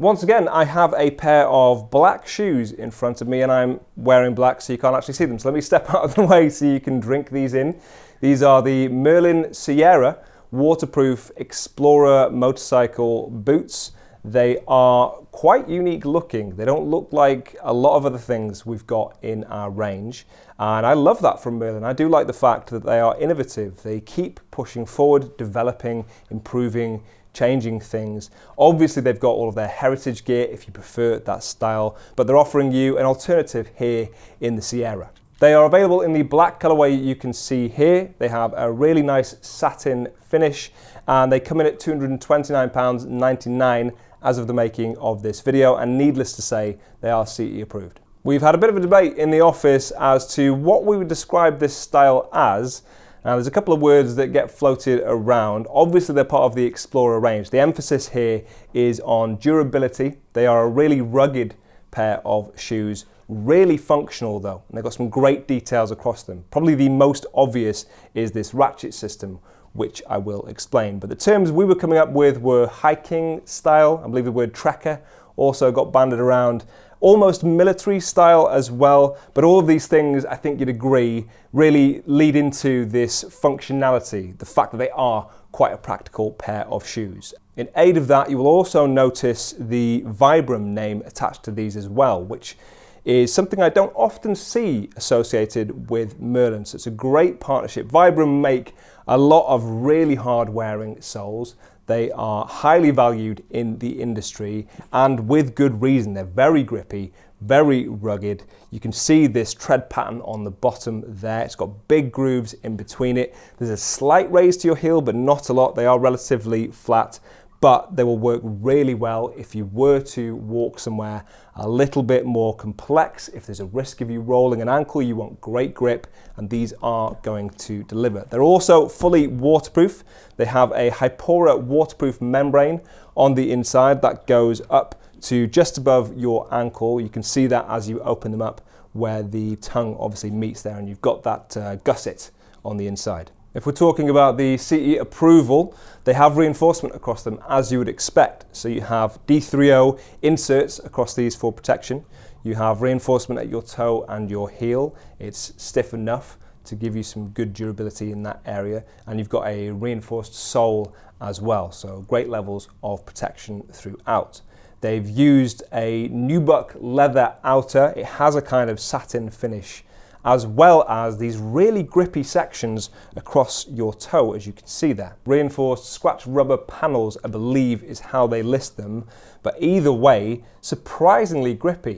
Once again, I have a pair of black shoes in front of me and I'm wearing black so you can't actually see them. So let me step out of the way so you can drink these in. These are the Merlin Sierra waterproof Explorer motorcycle boots. They are quite unique looking. They don't look like a lot of other things we've got in our range. And I love that from Merlin. I do like the fact that they are innovative. They keep pushing forward, developing, improving, changing things. Obviously they've got all of their heritage gear if you prefer that style, but they're offering you an alternative here in the Sierra. They are available in the black colorway you can see here. They have a really nice satin finish and they come in at £229.99 as of the making of this video, and needless to say, they are CE approved. We've had a bit of a debate in the office as to what we would describe this style as. Now there's a couple of words that get floated around. Obviously they're part of the Explorer range. The emphasis here is on durability. They are a really rugged pair of shoes, really functional though, and they've got some great details across them. Probably the most obvious is this ratchet system, which I will explain. But the terms we were coming up with were hiking style. I believe the word trekker also got banded around. Almost military style as well, but all of these things, I think you'd agree, really lead into this functionality, the fact that they are quite a practical pair of shoes. In aid of that, you will also notice the Vibram name attached to these as well, which is something I don't often see associated with Merlin, so it's a great partnership. Vibram make a lot of really hard wearing soles. They are highly valued in the industry and with good reason. They're very grippy, very rugged. You can see this tread pattern on the bottom there. It's got big grooves in between it. There's a slight raise to your heel, but not a lot. They are relatively flat, but they will work really well if you were to walk somewhere a little bit more complex. If there's a risk of you rolling an ankle, you want great grip, and these are going to deliver. They're also fully waterproof. They have a Hypora waterproof membrane on the inside that goes up to just above your ankle. You can see that as you open them up where the tongue obviously meets there, and you've got that gusset on the inside. If we're talking about the CE approval, they have reinforcement across them as you would expect. So you have D3O inserts across these for protection. You have reinforcement at your toe and your heel. It's stiff enough to give you some good durability in that area. And you've got a reinforced sole as well. So great levels of protection throughout. They've used a nubuck leather outer. It has a kind of satin finish, as well as these really grippy sections across your toe, as you can see there. Reinforced scratch rubber panels, I believe, is how they list them, but either way, surprisingly grippy,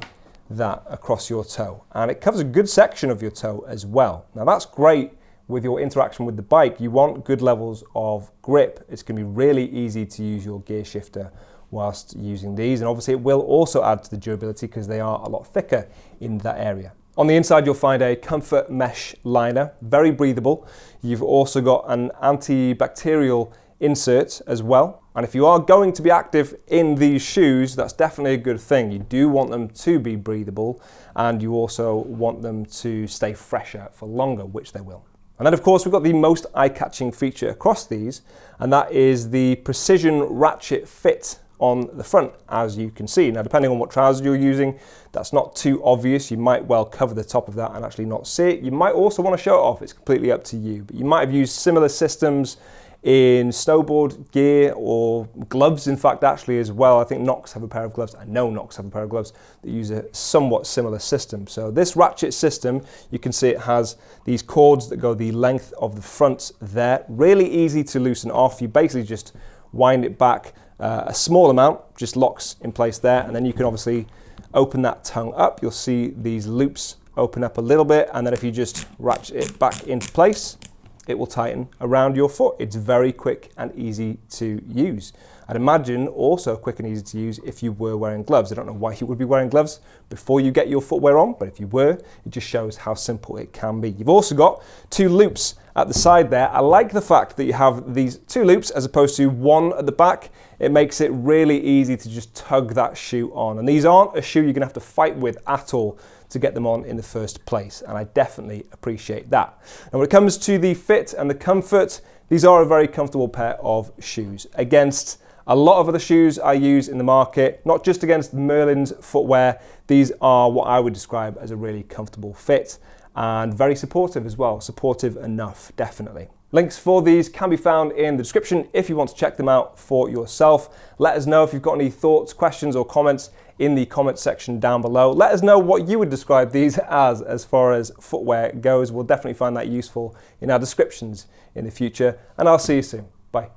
that across your toe. And it covers a good section of your toe as well. Now that's great with your interaction with the bike. You want good levels of grip. It's going to be really easy to use your gear shifter whilst using these, and obviously it will also add to the durability because they are a lot thicker in that area. On the inside, you'll find a comfort mesh liner, very breathable. You've also got an antibacterial insert as well. And if you are going to be active in these shoes, that's definitely a good thing. You do want them to be breathable, and you also want them to stay fresher for longer, which they will. And then of course, we've got the most eye-catching feature across these, and that is the precision ratchet fit on the front, as you can see. Now, depending on what trousers you're using, that's not too obvious. You might well cover the top of that and actually not see it. You might also want to show it off. It's completely up to you. But you might have used similar systems in snowboard gear or gloves, in fact, actually as well. I think Knox have a pair of gloves. I know Knox have a pair of gloves that use a somewhat similar system. So this ratchet system, you can see it has these cords that go the length of the front there. Really easy to loosen off. You basically just wind it back a small amount, just locks in place there, and then you can obviously open that tongue up. You'll see these loops open up a little bit, and then if you just ratchet it back into place, it will tighten around your foot. It's very quick and easy to use. I'd imagine also quick and easy to use if you were wearing gloves. I don't know why you would be wearing gloves before you get your footwear on, but if you were, it just shows how simple it can be. You've also got two loops at the side there. I like the fact that you have these two loops as opposed to one at the back. It makes it really easy to just tug that shoe on. And these aren't a shoe you're gonna have to fight with at all to get them on in the first place. And I definitely appreciate that. And when it comes to the fit and the comfort, these are a very comfortable pair of shoes against a lot of other shoes I use in the market, not just against Merlin's footwear. These are what I would describe as a really comfortable fit and very supportive as well. Supportive enough, definitely. Links for these can be found in the description if you want to check them out for yourself. Let us know if you've got any thoughts, questions or comments in the comment section down below. Let us know what you would describe these as far as footwear goes. We'll definitely find that useful in our descriptions in the future, and I'll see you soon. Bye.